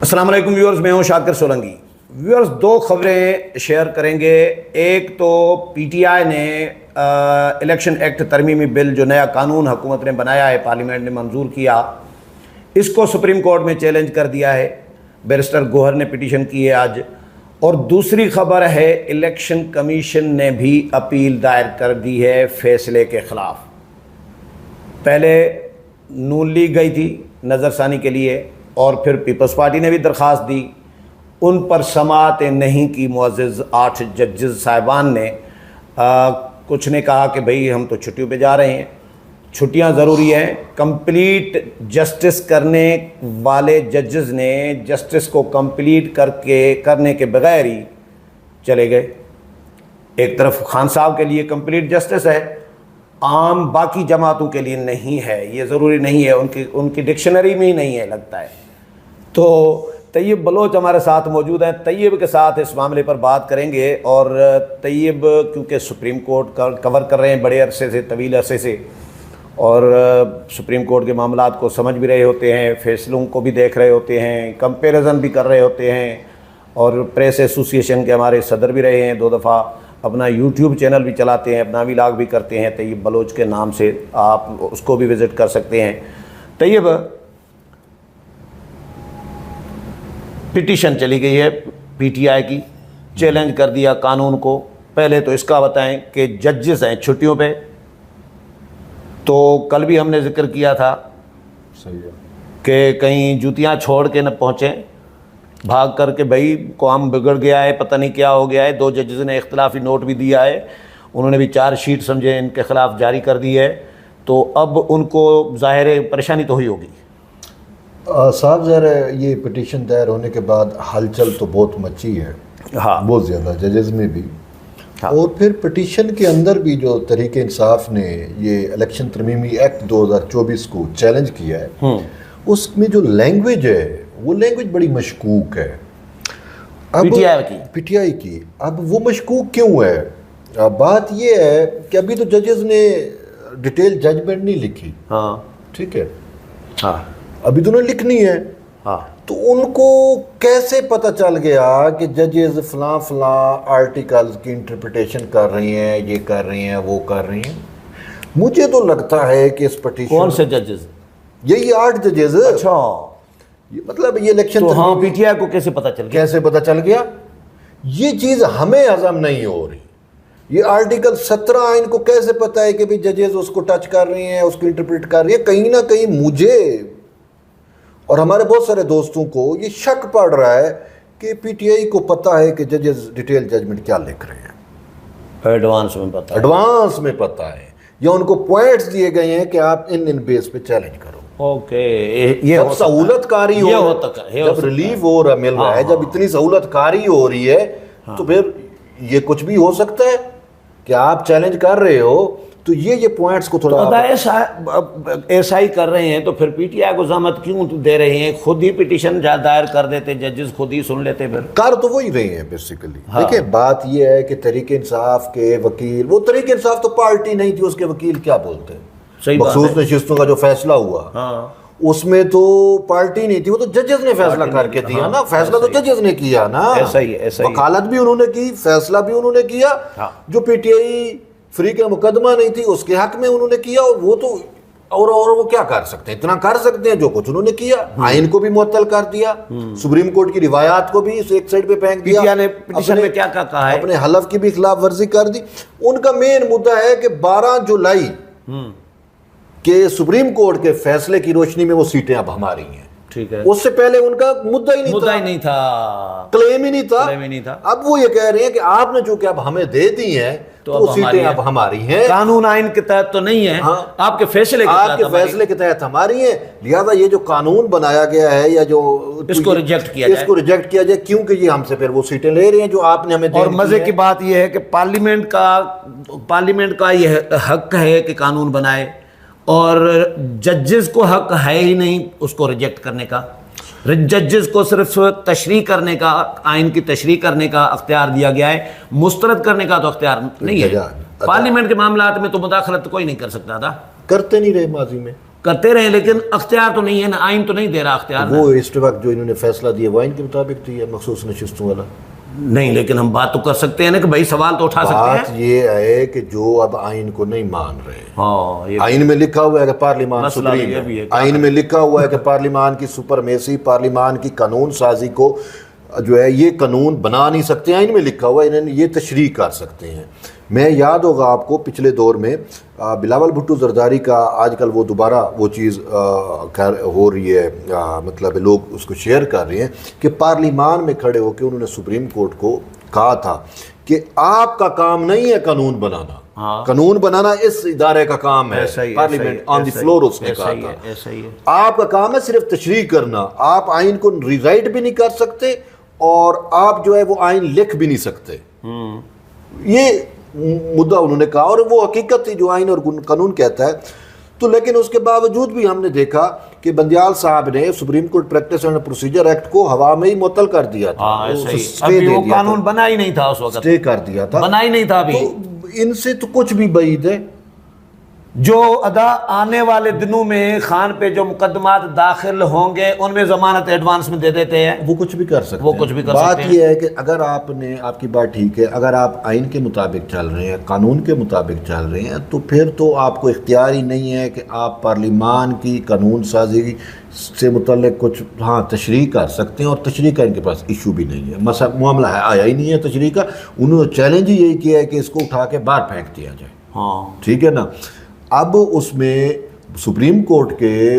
السلام علیکم ویورز، میں ہوں شاکر سولنگی۔ ویورز، دو خبریں شیئر کریں گے۔ ایک تو پی ٹی آئی نے الیکشن ایکٹ ترمیمی بل جو نیا قانون حکومت نے بنایا ہے، پارلیمنٹ نے منظور کیا، اس کو سپریم کورٹ میں چیلنج کر دیا ہے۔ بیرسٹر گوہر نے پٹیشن کی ہے آج۔ اور دوسری خبر ہے الیکشن کمیشن نے بھی اپیل دائر کر دی ہے فیصلے کے خلاف۔ پہلے نون لیگ گئی تھی نظر ثانی کے لیے، اور پھر پیپلز پارٹی نے بھی درخواست دی، ان پر سماعتیں نہیں کی معزز 8 ججز صاحبان نے۔ کچھ نے کہا کہ بھئی ہم تو چھٹیوں پہ جا رہے ہیں، چھٹیاں ضروری ہیں۔ کمپلیٹ جسٹس کرنے والے ججز نے جسٹس کو کمپلیٹ کرنے کے بغیر ہی چلے گئے۔ ایک طرف خان صاحب کے لیے کمپلیٹ جسٹس ہے، عام باقی جماعتوں کے لیے نہیں ہے، یہ ضروری نہیں ہے، ان کی ڈکشنری میں ہی نہیں ہے لگتا ہے۔ تو طیب بلوچ ہمارے ساتھ موجود ہیں، طیب کے ساتھ اس معاملے پر بات کریں گے۔ اور طیب کیونکہ سپریم کورٹ کور کر رہے ہیں بڑے عرصے سے، طویل عرصے سے، اور سپریم کورٹ کے معاملات کو سمجھ بھی رہے ہوتے ہیں، فیصلوں کو بھی دیکھ رہے ہوتے ہیں، کمپیریزن بھی کر رہے ہوتے ہیں، اور پریس ایسوسی ایشن کے ہمارے صدر بھی رہے ہیں 2 دفعہ، اپنا یوٹیوب چینل بھی چلاتے ہیں، اپنا ولاگ بھی کرتے ہیں طیب بلوچ کے نام سے، آپ اس کو بھی وزٹ کر سکتے ہیں۔ طیب، پٹیشن چلی گئی ہے پی ٹی آئی کی، چیلنج کر دیا قانون کو۔ پہلے تو اس کا بتائیں کہ ججز ہیں چھٹیوں پہ، تو کل بھی ہم نے ذکر کیا تھا کہ کہیں جوتیاں چھوڑ کے نہ پہنچیں بھاگ کر کے، بھائی قوم بگڑ گیا ہے، پتہ نہیں کیا ہو گیا ہے۔ 2 ججز نے اختلافی نوٹ بھی دیا ہے، انہوں نے بھی 4 شیٹ سمجھے ان کے خلاف جاری کر دی ہے، تو اب ان کو ظاہر پریشانی تو ہوئی ہوگی۔ صاحب ظاہر ہے یہ پٹیشن دائر ہونے کے بعد ہلچل تو بہت مچی ہے، ہاں بہت زیادہ، ججز میں بھی، اور پھر پٹیشن کے اندر بھی جو تحریک انصاف نے یہ الیکشن ترمیمی ایکٹ 2024 کو چیلنج کیا ہے، اس میں جو لینگویج ہے وہ لینگویج بڑی مشکوک ہے پی ٹی آئی کی۔ اب وہ مشکوک کیوں ہے؟ بات یہ ہے کہ ابھی تو ججز نے ڈیٹیل ججمنٹ نہیں لکھی، ہاں ٹھیک ہے، ہاں ابھی تو انہیں لکھنی ہے، ہاں، تو ان کو کیسے پتہ چل گیا کہ ججز فلاں فلاں آرٹیکلز کی انٹرپریٹیشن کر رہی ہیں، یہ کر رہی ہیں، وہ کر رہی ہیں؟ مجھے تو لگتا ہے کہ اس پٹیشن کون سے ججز؟ یہی 8 ججز۔ اچھا، مطلب یہ الیکشن تو ہاں پی ٹی آئی کو کیسے پتہ چل گیا؟ کیسے پتہ چل گیا؟ یہ چیز ہمیں ہضم نہیں ہو رہی۔ یہ آرٹیکل 17 آئین کو کیسے پتہ ہے کہ بھی ججز اس کو ٹچ کر رہی ہیں، اس کو انٹرپریٹ کر رہی ہیں؟ کہیں نہ کہیں مجھے اور ہمارے بہت سارے دوستوں کو یہ شک پڑ رہا ہے کہ پی ٹی آئی کو پتہ ہے کہ ججز ڈیٹیل ججمنٹ کیا لکھ رہے ہیں، ایڈوانس میں پتہ ہے، ایڈوانس میں پتہ ہے، یا ان کو پوائنٹس دیے گئے ہیں کہ آپ ان بیس پہ چیلنج کرو۔ اوکے، یہ جب سہولت کاری ہو، جب ریلیف ہو رہا مل رہا ہے، جب اتنی سہولت کاری ہو رہی ہے، تو پھر یہ کچھ بھی ہو سکتا ہے کہ آپ چیلنج کر رہے ہو، تو یہ پوائنٹس کو تھوڑا ایسا ہی کر رہے ہیں، تو پھر پی ٹی آئی کو زحمت کیوں دے رہے ہیں؟ خود ہی پٹیشن دائر کر دیتے، ججز خود ہی سن لیتے۔ پھر کر تو وہی رہے ہیں بیسیکلی۔ دیکھیں بات یہ ہے کہ تحریک انصاف کے وکیل، وہ تحریک انصاف تو پارٹی نہیں تھی، اس کے وکیل کیا بولتے ہیں؟ مخصوص نشستوں کا جو فیصلہ ہوا اس میں تو پارٹی نہیں تھی، وہ تو ججز نے فیصلہ کر کے دیا نا، فیصلہ تو ججز نے کیا نا، وکالت بھی انہوں نے کی، فیصلہ بھی انہوں نے کیا۔ جو پی ٹی آئی فریق مقدمہ نہیں تھی اس کے حق میں انہوں نے کیا، اور وہ تو اور وہ کیا کر سکتے ہیں؟ اتنا کر سکتے ہیں جو کچھ انہوں نے کیا، آئین کو بھی معطل کر دیا، سپریم کورٹ کی روایات کو بھی ایک سائڈ پہ پھینک دیا، پی ٹی آئی نے پٹیشن میں کیا کہا ہے، اپنے حلف کی بھی خلاف ورزی کر دی۔ ان کا مین مدعا ہے کہ 12 جولائی کہ سپریم کورٹ کے فیصلے کی روشنی میں وہ سیٹیں اب ہماری ہیں، ٹھیک ہے، اس سے پہلے ان کا مدعا ہی نہیں تھا، کلیم ہی نہیں تھا۔ اب وہ یہ کہہ رہے ہیں کہ آپ نے جو کہ اب ہمیں دے دی ہیں تو وہ سیٹیں اب ہماری ہیں، قانون آئین کے تحت تو نہیں ہے، آپ کے فیصلے کے تحت ہماری ہیں، لہذا یہ جو قانون بنایا گیا ہے یا جو اس کو ریجیکٹ کیا جائے کیونکہ یہ ہم سے پھر وہ سیٹیں لے رہے ہیں جو آپ نے ہمیں دی۔ اور مزے کی بات یہ ہے کہ پارلیمنٹ کا یہ حق ہے کہ قانون بنائے، اور ججز کو حق ہے ہی نہیں اس کو ریجیکٹ کرنے کا۔ ججز کو صرف تشریح کرنے کا، آئین کی تشریح کرنے کا اختیار دیا گیا ہے، مسترد کرنے کا تو اختیار نہیں ہے۔ پارلیمنٹ کے معاملات میں تو مداخلت کوئی نہیں کر سکتا تھا، کرتے نہیں رہے ماضی میں، کرتے رہے، لیکن اختیار تو نہیں ہے نا، آئین تو نہیں دے رہا اختیار. وہ اس وقت جو انہوں نے فیصلہ دیا وہ آئین کے مطابق دیا مخصوص نشستوں والا نہیں، لیکن ہم بات تو کر سکتے ہیں نا کہ بھائی سوال تو اٹھا سکتے ہیں. بات یہ ہے کہ جو اب آئین کو نہیں مان رہے. ہاں، آئین میں لکھا ہوا ہے کہ پارلیمان سپریم ہے، آئین میں لکھا ہوا ہے کہ پارلیمان کی سپرمیسی، پارلیمان کی قانون سازی کو جو ہے یہ قانون بنا نہیں سکتے، آئین میں لکھا ہوا ہے، انہیں یہ تشریح کر سکتے ہیں. میں یاد ہوگا آپ کو پچھلے دور میں بلاول بھٹو زرداری کا آج کل وہ دوبارہ وہ چیز ہو رہی ہے، مطلب لوگ اس کو شیئر کر رہے ہیں کہ پارلیمان میں کھڑے ہو کے انہوں نے سپریم کورٹ کو کہا تھا کہ آپ کا کام نہیں ہے قانون بنانا، قانون بنانا اس ادارے کا کام ہے. پارلیمنٹ آن دی فلور اس نے کہا تھا آپ کا کام ہے صرف تشریح کرنا، آپ آئین کو ریرائٹ بھی نہیں کر سکتے اور آپ جو ہے وہ آئین لکھ بھی نہیں سکتے. یہ مدعا انہوں نے کہا اور وہ حقیقت تھی جو آئین اور قانون کہتا ہے. تو لیکن اس کے باوجود بھی ہم نے دیکھا کہ بندیال صاحب نے supreme court practice and procedure act کو ہوا میں ہی معطل کر دیا تھا. ابھی وہ قانون بنا ہی نہیں تھا اس وقت، اسٹے کر دیا تھا، بنا ہی نہیں تھا. ابھی ان سے تو کچھ بھی بعید ہے. جو ادا آنے والے دنوں میں خان پہ جو مقدمات داخل ہوں گے ان میں ضمانت ایڈوانس میں دے دیتے ہیں، وہ کچھ بھی کر سکتے ہیں. وہ کچھ بھی کر سکتے ہیں. بات یہ ہے کہ اگر آپ کی بات ٹھیک ہے، اگر آپ آئین کے مطابق چل رہے ہیں، قانون کے مطابق چل رہے ہیں، تو پھر تو آپ کو اختیار ہی نہیں ہے کہ آپ پارلیمان کی قانون سازی سے متعلق کچھ تشریح کر سکتے ہیں، اور تشریح کا ان کے پاس ایشو بھی نہیں ہے. معاملہ آیا ہی نہیں ہے تشریح کا. انہوں نے چیلنج ہی یہی کیا ہے کہ اس کو اٹھا کے باہر پھینک دیا جائے. ٹھیک ہے نا. اب اس میں سپریم کورٹ کے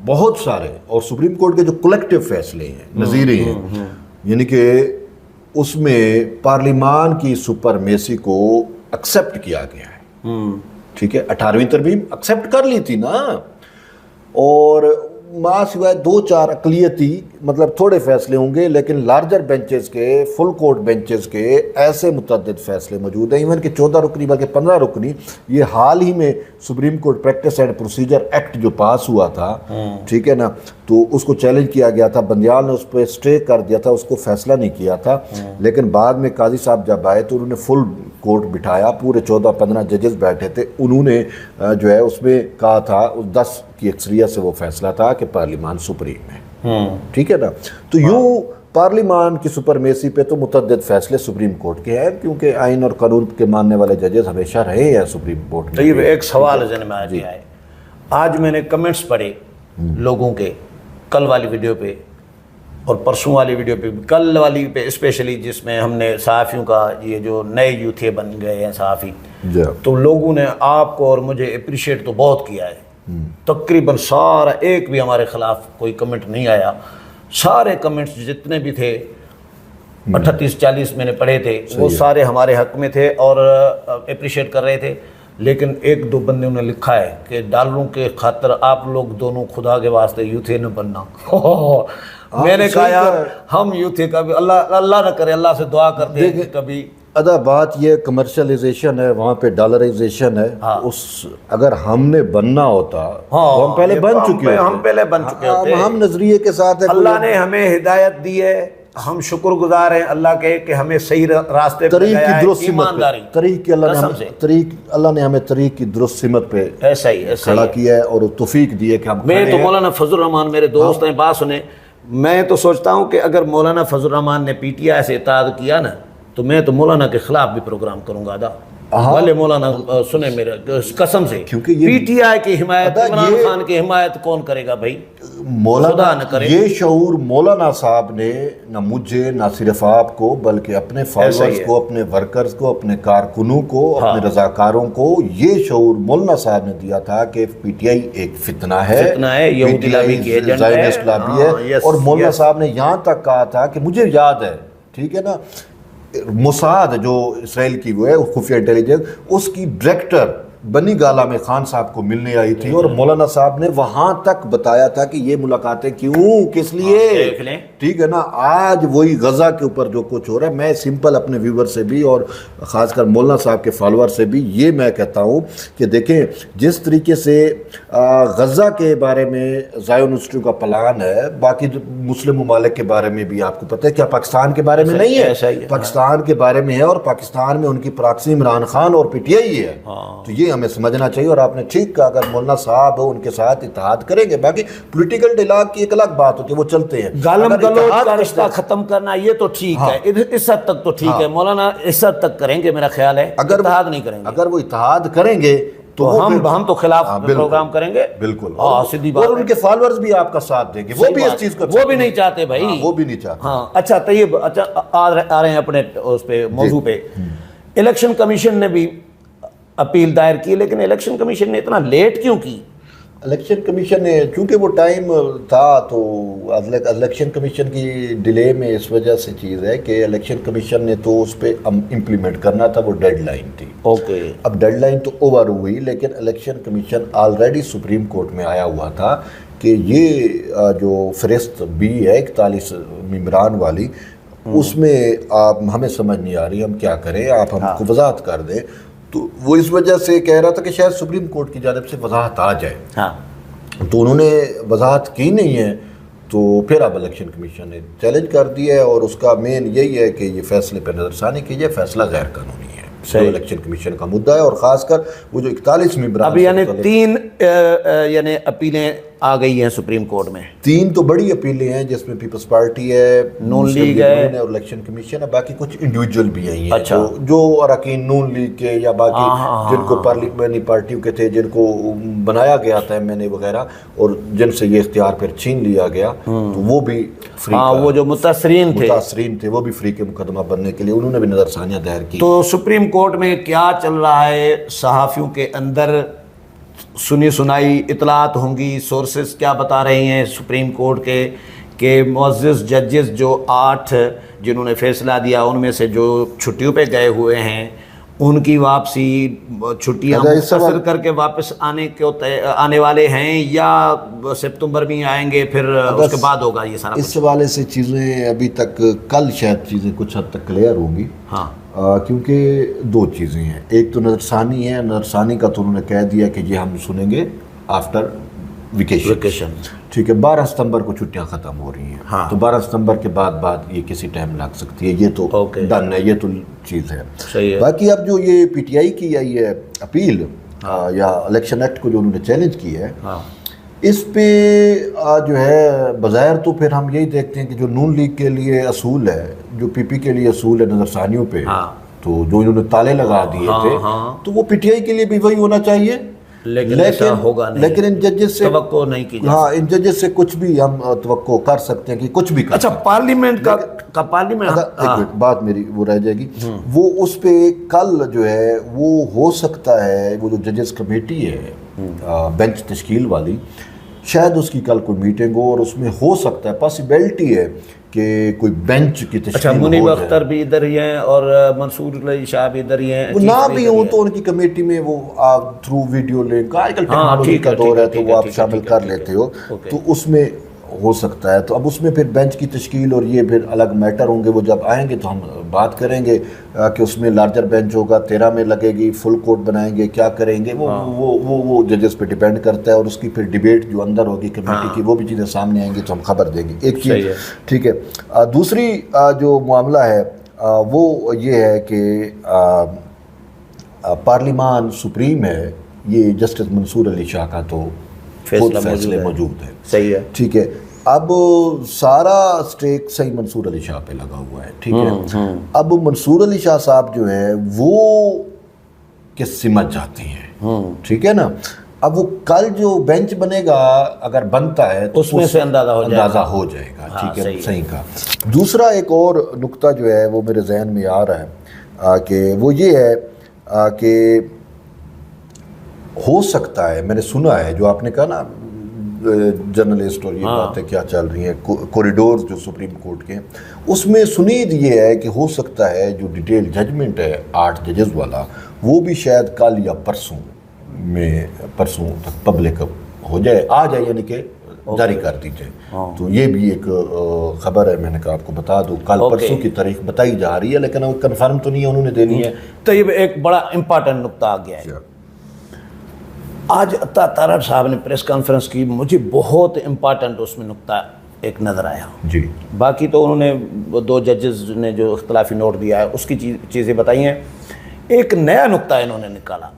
بہت سارے اور سپریم کورٹ کے جو کلیکٹیو فیصلے ہیں، نظیرے ہیں، یعنی کہ اس میں پارلیمان کی سپرمیسی کو ایکسیپٹ کیا گیا ہے. ٹھیک ہے، 18ویں ترمیم ایکسیپٹ کر لی تھی نا، اور ماں سوائے 2-4 اقلیتی مطلب تھوڑے فیصلے ہوں گے، لیکن لارجر بینچز کے، فل کورٹ بینچز کے ایسے متعدد فیصلے موجود ہیں، ایون کہ 14 رکنی بلکہ 15 رکنی. یہ حال ہی میں supreme court practice and procedure act جو پاس ہوا تھا، ٹھیک ہے نا، تو اس کو چیلنج کیا گیا تھا. بندیال نے اس پہ اسٹے کر دیا تھا، اس کو فیصلہ نہیں کیا تھا. لیکن بعد میں قاضی صاحب جب آئے تو انہوں نے فل کورٹ بٹھایا، پورے 14-15 ججز بیٹھے تھے. انہوں نے جو ہے اس میں کہا تھا، 10 کی اکثریت سے وہ فیصلہ تھا کہ پارلیمان سپریم ہے. ٹھیک ہے نا. تو یوں پارلیمان کی سپرمیسی پہ تو متعدد فیصلے سپریم کورٹ کے ہیں، کیونکہ آئین اور قانون کے ماننے والے ججز ہمیشہ رہے ہیں سپریم کورٹ میں. ایک سوال ذہن میں آیا ہے. آج میں نے کمنٹس پڑھے لوگوں کے، کل والی ویڈیو پہ اور پرسوں والی ویڈیو پہ، کل والی پہ اسپیشلی، جس میں ہم نے صحافیوں کا یہ جو نئے یوتھے بن گئے ہیں صحافی، تو لوگوں نے آپ کو اور مجھے اپریشیٹ تو بہت کیا ہے. تقریباً سارا، ایک بھی ہمارے خلاف کوئی کمنٹ نہیں آیا. سارے کمنٹس جتنے بھی تھے 38-40 میں نے پڑھے تھے، وہ سارے ہمارے حق میں تھے اور اپریشیٹ کر رہے تھے. لیکن 1-2 بندوں نے لکھا ہے کہ ڈالروں کے خاطر آپ لوگ دونوں خدا کے واسطے یوتھے نہ بننا. میں نے کہا یار ہم یوتھے کا بھی اللہ نہ کرے، اللہ سے دعا کرتے ہیں کہ کبھی ادا بات یہ کمرشلائزیشن ہے، وہاں پہ ڈالرائزیشن ہے. اگر ہم نے بننا ہوتا ہم پہلے بن چکے ہوتے. ہم نظریے کے ساتھ اللہ نے ہمیں ہدایت دی ہے، ہم شکر گزار ہیں اللہ کے کہ ہمیں صحیح راستے پہ طریق کی درست سمت پہ اللہ نے ہمیں طریق کی درست سمت پہ ایسا ہی کھڑا کیا ہے اور توفیق دی ہے کہ ہم. میں تو مولانا فضل الرحمان میرے دوست ہیں، بات سنیں، میں تو سوچتا ہوں کہ اگر مولانا فضل الرحمان نے پی ٹی آئی سے اطاعت کیا نا، تو میں تو مولانا کے خلاف بھی پروگرام کروں گا. بھلے مولانا سنیں میرے قسم سے، کیونکہ پی ٹی آئی کی حمایت، عمران خان کی حمایت کون کرے گا بھائی؟ مولانا نہ کرے. یہ شعور مولانا صاحب نے نہ مجھے، نہ صرف آپ کو، بلکہ اپنے فالوورز کو، اپنے ورکرز کو، اپنے کارکنوں کو، اپنے رضاکاروں کو یہ شعور مولانا صاحب نے دیا تھا کہ پی ٹی آئی ایک فتنہ ہے، یہودی لابی کی ایجنٹ ہے. اور مولانا صاحب نے یہاں تک کہا تھا کہ مجھے یاد ہے، ٹھیک ہے نا، موساد جو اسرائیل کی وہ ہے خفیہ انٹیلیجنس، اس کی ڈائریکٹر بنی گالا میں خان صاحب کو ملنے آئی تھی، اور مولانا صاحب نے وہاں تک بتایا تھا کہ یہ ملاقاتیں کیوں، کس لیے. ٹھیک ہے نا. آج وہی غزہ کے اوپر جو کچھ ہو رہا ہے، میں سمپل اپنے ویور سے بھی اور خاص کر مولانا صاحب کے فالوور سے بھی یہ میں کہتا ہوں کہ دیکھیں جس طریقے سے غزہ کے بارے میں زائونسٹوں کا پلان ہے، باقی مسلم ممالک کے بارے میں بھی آپ کو پتہ ہے، کیا پاکستان کے بارے میں نہیں ہے؟ پاکستان کے بارے میں ہے، اور پاکستان میں ان کی پراکسی عمران خان اور پی ٹی آئی ہے. تو یہ بھی ہمیں سمجھنا چاہیے. اور آپ نے ٹھیک کہا, اگر مولانا صاحب ان کے ساتھ اتحاد کریں گے, باقی پولیٹیکل ڈیلاگ کی ایک الگ بات ہوتی ہے, وہ چلتے ہیں. گالم گلوچ کا رشتہ ختم کرنا یہ تو ٹھیک ہے, اس حد تک تو ٹھیک ہے مولانا, اس حد تک کریں گے میرا خیال ہے, اتحاد نہیں کریں گے. اگر وہ اتحاد کریں گے تو ہم تو خلاف پروگرام کریں گے. بالکل, سیدھی بات. اور ان کے فالورز بھی آپ کا ساتھ دیں گے, وہ بھی اس چیز کو وہ بھی نہیں چاہتے بھائی, وہ بھی نہیں چاہتے. ہاں اچھا طیب, اچھا آ رہے ہیں اپنے اس پہ موضوع پہ. الیکشن کمیشن نے بھی اپیل دائر کی, لیکن الیکشن کمیشن نے اتنا لیٹ کیوں کی؟ الیکشن کمیشن نے, چونکہ وہ ٹائم تھا, تو الیکشن کمیشن کی ڈیلے میں اس وجہ سے چیز ہے کہ الیکشن کمیشن نے تو اس پہ امپلیمنٹ کرنا تھا, وہ ڈیڈ لائن تھی. اوکے, اب ڈیڈ لائن تو اوور ہوئی, لیکن election commission already supreme court میں آیا ہوا تھا کہ یہ جو فہرست بھی ہے 41 ممبران والی, اس میں آپ ہمیں سمجھ نہیں آ رہی, ہم کیا کریں, آپ ہم کو وضاحت کر دیں. تو وہ اس وجہ سے کہہ رہا تھا کہ شاید سپریم کورٹ کی جانب سے وضاحت آ جائے. تو انہوں نے وضاحت کی نہیں ہے, تو پھر اب الیکشن کمیشن نے چیلنج کر دیا ہے, اور اس کا مین یہی ہے کہ یہ فیصلے پہ نظر ثانی کیجیے, فیصلہ غیر قانونی ہے. جو الیکشن کمیشن کا مدعا ہے, اور خاص کر وہ جو 41 ممبران, اب یعنی 3 یعنی اپیلیں آ گئی ہیں سپریم کورٹ میں. 3 تو بڑی اپیلیں ہیں, جس میں پیپلز پارٹی ہے, نون لیگ ہے اور الیکشن کمیشن ہے. باقی کچھ انڈیویجول بھی آئی ہیں جو اراکین نون لیگ کے یا باقی جن کو پارلیمنٹری پارٹیوں کے تھے, جن کو بنایا گیا تھا ایم این اے وغیرہ, اور جن سے یہ اختیار پھر چھین لیا گیا, تو وہ بھی فری, وہ جو متاثرین تھے وہ بھی فری کے مقدمہ بننے کے لیے انہوں نے بھی نظر ثانیہ دائر کی. تو سپریم کورٹ میں کیا چل رہا ہے, صحافیوں کے اندر سنی سنائی اطلاعات ہوں گی, سورسز کیا بتا رہے ہیں سپریم کورٹ کے کہ معزز ججز جو 8 جنہوں نے فیصلہ دیا, ان میں سے جو چھٹیوں پہ گئے ہوئے ہیں, ان کی واپسی, چھٹیاں مختصر کر کے واپس آنے والے ہیں, یا ستمبر میں آئیں گے, پھر اس کے بعد ہوگا یہ سارا؟ اس حوالے سے چیزیں ابھی تک, کل شاید چیزیں کچھ حد تک کلیئر ہوں گی. کیونکہ 2 چیزیں ہیں, ایک تو نظر ثانی ہے, نظر ثانی کا تو انہوں نے کہہ دیا کہ یہ ہم سنیں گے آفٹر ویکیشن. ٹھیک ہے, 12 ستمبر کو چھٹیاں ختم ہو رہی ہیں, تو 12 ستمبر کے بعد یہ کسی ٹائم لگ سکتی ہے, یہ تو ڈن ہے, یہ تو چیز ہے. باقی اب جو یہ پی ٹی آئی کی آئی ہے اپیل, یا الیکشن ایکٹ کو جو انہوں نے چیلنج کی ہے, اس پہ جو ہے بظاہر تو پھر ہم یہی دیکھتے ہیں کہ جو نون لیگ کے لیے اصول ہے, جو پی پی کے لیے اصول ہے نظر ثانیوں پہ, تو جو انہوں نے تالے لگا دیے تھے, تو وہ پی ٹی آئی کے لیے بھی وہی ہونا چاہیے. لیکن ان ججز سے توقع نہیں کی جا ان ججز سے کچھ بھی ہم توقع کر سکتے ہیں کہ کچھ بھی کر. اچھا, پارلیمنٹ کا پارلیمنٹ بات میری وہ رہ جائے گی, وہ اس پہ کل جو ہے وہ ہو سکتا ہے, وہ جو ججز کمیٹی ہے بینچ تشکیل والی, شاید اس کی کل کوئی میٹنگ ہو, اور اس میں ہو سکتا ہے, پاسبلٹی ہے کہ کوئی بینچ کی تشکیل. اچھا, منیب اختر بھی ادھر ہی ہیں اور منصور علی شاہ بھی ادھر ہی ہیں, وہ نہ بھی ہوں تو ان کی کمیٹی میں وہ تھرو ویڈیو لنک, آج کل ٹیکنالوجی کا دور ہے تو وہ آپ شامل کر لیتے ہو, تو اس میں ہو سکتا ہے. تو اب اس میں پھر بینچ کی تشکیل اور یہ پھر الگ میٹر ہوں گے, وہ جب آئیں گے تو ہم بات کریں گے کہ اس میں لارجر بینچ ہوگا, 13 میں لگے گی, فل کورٹ بنائیں گے, کیا کریں گے, وہ ججز پہ ڈیپینڈ کرتا ہے, اور اس کی پھر ڈیبیٹ جو اندر ہوگی کمیٹی کی, وہ بھی چیزیں سامنے آئیں گی تو ہم خبر دیں گے. ایک چیز ٹھیک ہے. دوسری جو معاملہ ہے وہ یہ ہے کہ پارلیمان سپریم ہے, یہ جسٹس منصور علی شاہ کا تو فیصلے موجود ہے. صحیح ہے, ٹھیک ہے. اب سارا سٹیک صحیح منصور علی شاہ پہ لگا ہوا ہے. ٹھیک ہے, اب منصور علی شاہ صاحب جو ہے وہ کہ سمجھ جاتے ہیں, ٹھیک ہے نا. اب وہ کل جو بینچ بنے گا اگر بنتا ہے تو اس میں سے اندازہ ہو جائے گا. ٹھیک ہے, صحیح کہا. دوسرا ایک اور نقطہ جو ہے وہ میرے ذہن میں آ رہا ہے کہ وہ یہ ہے کہ ہو سکتا ہے, میں نے سنا ہے جو آپ نے کہا نا جرنلسٹ اور یہ باتیں کیا چل رہی ہیں, کوریڈورز جو سپریم کورٹ کے, اس میں سنید یہ ہے کہ ہو سکتا ہے جو ڈیٹیل ججمنٹ ہے 8 ججز والا, وہ بھی شاید کل یا پرسوں تک پبلک ہو جائے, آ جائے, یعنی کہ جاری کر دی جائے. تو یہ بھی ایک خبر ہے, میں نے کہا آپ کو بتا دوں, کل پرسوں کی تاریخ بتائی جا رہی ہے, لیکن وہ کنفرم تو نہیں ہے, انہوں نے دینی ہے. تو یہ ایک بڑا امپارٹنٹ نقطہ آ گیا ہے. آج عطا طارب صاحب نے پریس کانفرنس کی, مجھے بہت امپارٹنٹ اس میں نقطہ ایک نظر آیا. جی, باقی تو انہوں نے 2 ججز نے جو اختلافی نوٹ دیا ہے اس کی چیزیں بتائی ہیں. ایک نیا نقطہ انہوں نے نکالا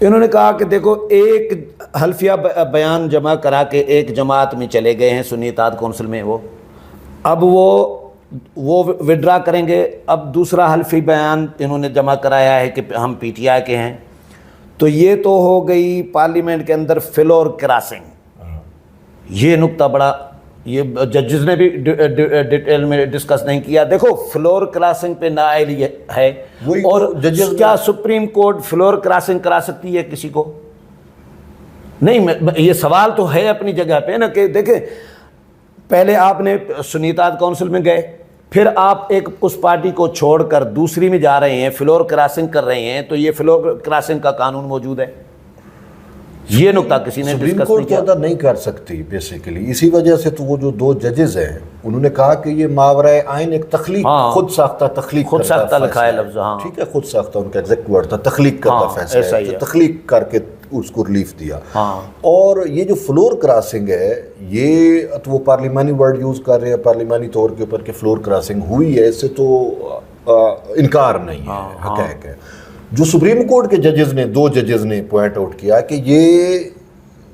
انہوں نے کہا کہ دیکھو ایک حلفیہ بیان جمع کرا کے ایک جماعت میں چلے گئے ہیں سنی اتحاد کونسل میں، وہ اب وہ وڈرا کریں گے، اب دوسرا حلفی بیان انہوں نے جمع کرایا ہے کہ ہم پی ٹی آئی کے ہیں، تو یہ تو ہو گئی پارلیمنٹ کے اندر فلور کراسنگ۔ یہ نقطہ بڑا، یہ ججز نے بھی ڈیٹیل میں ڈسکس نہیں کیا۔ دیکھو فلور کراسنگ پہ نائل یہ ہے، اور کیا سپریم کورٹ فلور کراسنگ کرا سکتی ہے کسی کو؟ نہیں، یہ سوال تو ہے اپنی جگہ پہ نا کہ دیکھیں پہلے آپ نے سنی اتحاد کونسل میں گئے، پھر آپ ایک اس پارٹی کو چھوڑ کر دوسری میں جا رہے ہیں، فلور کراسنگ کر رہے ہیں، تو یہ فلور کراسنگ کا قانون موجود ہے۔ یہ نقطہ کسی نے سپریم کورٹ تو ادا نہیں کر سکتی بیسیکلی، اسی وجہ سے تو وہ جو 2 ججز ہیں انہوں نے کہا کہ یہ ماورائے آئین ایک تخلیق، خود ساختہ تخلیق، خود ساختہ لکھا ہے لفظ، ہاں ٹھیک ہے، خود ساختہ ان کا ایگزیکٹ ورڈ تھا، تخلیق کرتا فیصلہ ہے، تخلیق کر کے اس کو ریلیف دیا۔ اور یہ جو فلور کراسنگ ہے، یہ تو وہ پارلیمانی ورڈ یوز کر رہے ہیں پارلیمانی طور کے اوپر کہ فلور کراسنگ ہوئی ہے، اس سے تو انکار نہیں ہے، حقائق ہے۔ جو سپریم کورٹ کے ججز نے 2 ججز نے پوائنٹ آؤٹ کیا کہ یہ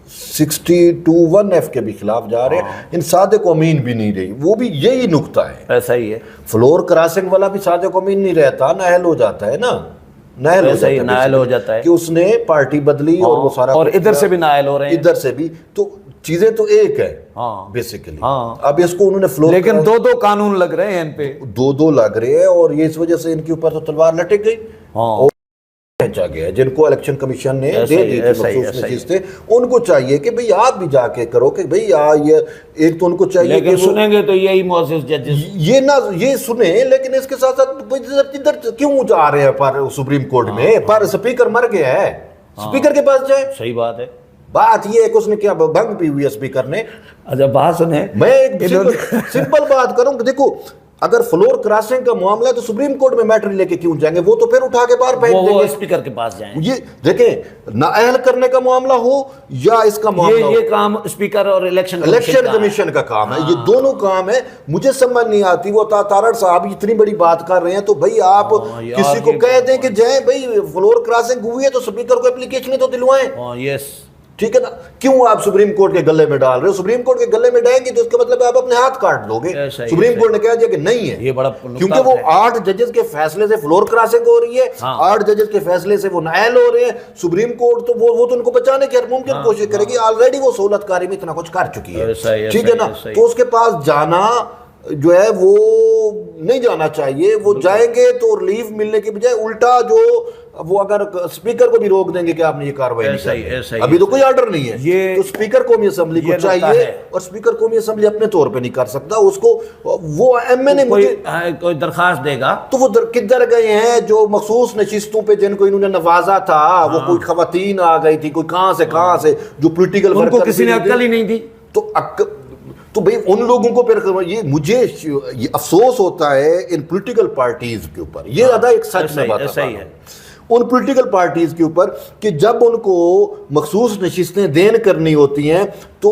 62(1)F کے بھی خلاف جا رہے ہیں، ان صادق و امین بھی نہیں رہی، وہ بھی یہی نقطہ ہے، ایسا ہی ہے۔ فلور کراسنگ والا بھی صادق و امین نہیں رہتا، نااہل ہو جاتا ہے نا، نااہل ہو جاتا ہے کہ اس نے پارٹی بدلی اور وہ سارا، اور ادھر سے بھی نااہل ہو رہے ہیں، ادھر سے بھی، تو چیزیں تو ایک ہے بیسیکلی۔ اب اس کو انہوں نے فلور، لیکن 2 قانون لگ رہے ہیں ان پہ، 2 لگ رہے ہیں، اور یہ اس وجہ سے ان کے اوپر تو تلوار لٹک گئی، پہنچا گیا ہے، جن کو الیکشن کمیشن نے دے دی تھی مخصوص نشستیں، ان کو چاہیے کہ بھئی آپ بھی جا کے کرو کہ بھئی یہ ایک تو ان کو چاہیے، لیکن سنیں گے تو یہی معزز ججز یہ نہ یہ سنیں، لیکن اس کے ساتھ ساتھ ادھر کیوں جا رہے ہیں پر سپریم کورٹ میں؟ پر سپیکر مر گیا ہے، سپیکر کے پاس جائیں۔ صحیح بات ہے، بات یہ ہے کہ اس نے کیا بھنگ پی ہوئی ہے اسپیکر نے۔ اچھا بات سنیں، میں ایک سمپل بات کروں کہ دیکھو اگر فلور کراسنگ کا معاملہ ہے تو سپریم کورٹ میں میٹر لے کے کیوں جائیں گے؟ وہ تو پھر اٹھا کے باہر پھینک دیں گے، اسپیکر کے پاس جائیں۔ یہ دیکھیں نااہل کرنے کا معاملہ ہو یا اس کا معاملہ ہو، یہ کام اسپیکر اور الیکشن کمیشن کا کام ہے، یہ دونوں کام ہے۔ مجھے سمجھ نہیں آتی، وہ تارڑ صاحب اتنی بڑی بات کر رہے ہیں تو بھئی آپ کسی کو کہہ دیں کہ جائیں بھئی فلور کراسنگ ہوئی ہے تو سپیکر کو اپلیکیشن تو دلوائیں، ٹھیک ہے نا؟ کیوں آپ سپریم کورٹ کے گلے میں ڈال رہے ہو؟ سپریم کورٹ کے گلے میں ڈالیں گے تو اس کا مطلب ہے آپ اپنے ہاتھ کاٹ دو گے۔ سپریم کورٹ نے کہا دیا کہ نہیں ہے، یہ بڑا، کیونکہ وہ 8 ججز کے فیصلے سے فلور کراسنگ ہو رہی ہے، 8 ججز کے فیصلے سے وہ نااہل ہو رہے ہیں۔ سپریم کورٹ تو وہ تو ان کو بچانے کی ہر ممکن کوشش کرے گی، آلریڈی وہ سہولت کاری میں اتنا کچھ کر چکی ہے، ٹھیک ہے نا؟ تو اس کے پاس جانا جو ہے وہ نہیں جانا چاہیے، وہ جائیں گے تو ریلیف ملنے کی بجائے الٹا جو وہ اگر اسپیکر کو بھی روک دیں گے کہ آپ نے یہ کاروائی نہیں کرنی، ابھی تو کوئی آرڈر نہیں ہے، تو اسپیکر قومی اسمبلی کو چاہیے، اور اسپیکر قومی اسمبلی اپنے طور پہ نہیں کر سکتا، اس کو وہ ایم این اے کوئی درخواست دے گا تو وہ کدھر گئے ہیں جو مخصوص نشستوں پہ جن کو انہوں نے نوازا تھا، وہ کوئی خواتین آ گئی تھی، کوئی کہاں سے جو پولیٹیکل ان کو کسی نے عقل ہی نہیں دی، تو بھئی ان لوگوں کو پھر یہ مجھے یہ افسوس ہوتا ہے ان پولیٹیکل پارٹیز کے اوپر، یہ زیادہ ایک سچ میں بات ہے ان پولیٹیکل پارٹیز کے اوپر کہ جب ان کو مخصوص نشستیں دین کرنی ہوتی ہیں تو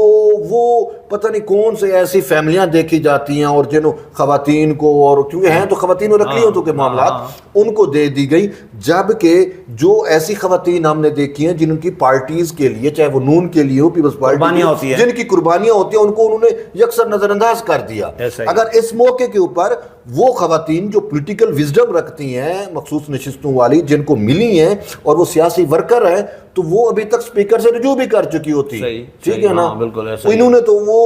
وہ پتہ نہیں کون سے ایسی فیملیاں دیکھی جاتی ہیں اور جنہوں خواتین کو، اور کیونکہ ہیں تو خواتین اور اقلیتوں کے معاملات، ان کو دے دی گئی، جبکہ جو ایسی خواتین ہم نے دیکھی ہیں جن کی پارٹیز کے لیے، چاہے وہ نون کے لیے ہو، پیپلز پارٹی، جن کی قربانیاں ہوتی ہیں، ان کو انہوں نے یکسر نظر انداز کر دیا۔ اگر اس موقع کے اوپر وہ خواتین جو پولیٹیکل وزڈم رکھتی ہیں مخصوص نشستوں والی، جن کو ملی ہیں اور وہ سیاسی ورکر ہیں، تو وہ ابھی تک سپیکر سے رجوع بھی کر چکی ہوتی، ٹھیک ہے نا؟ انہوں نے تو وہ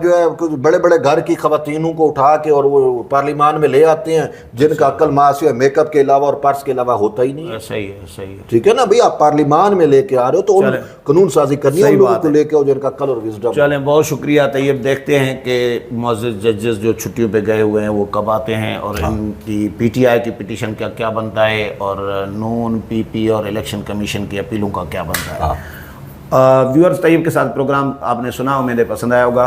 جو ہے بڑے بڑے گھر کی خواتینوں کو اٹھا کے اور وہ پارلیمان میں لے آتے ہیں جن کا عقل معاشی میک اپ کے علاوہ اور پرس کے علاوہ ہوتا ہی نہیں ہے، صحیح ہے، ٹھیک ہے نا بھئی؟ آپ پارلیمان میں لے کے آ رہے ہو تو ان قانون سازی کرنی ہے، ان لوگوں کو لے کے آؤ جن کا عقل اور وزڈم۔ چلیں، بہت شکریہ طیب، دیکھتے ہیں کہ معزز ججز جو چھٹیوں پہ گئے ہوئے ہیں وہ کب آتے ہیں، اور ان کی پی ٹی آئی کی پٹیشن کا کیا بنتا ہے، اور نون، پی پی اور الیکشن کمیشن کی اپیلوں کا کیا بنتا ہے۔ ویورز، طیب کے ساتھ پروگرام آپ نے سنا، امید ہے پسند آیا ہوگا۔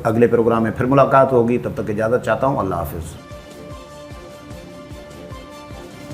اگلے پروگرام میں پھر ملاقات ہوگی، تب تک اجازت چاہتا ہوں، اللہ حافظ۔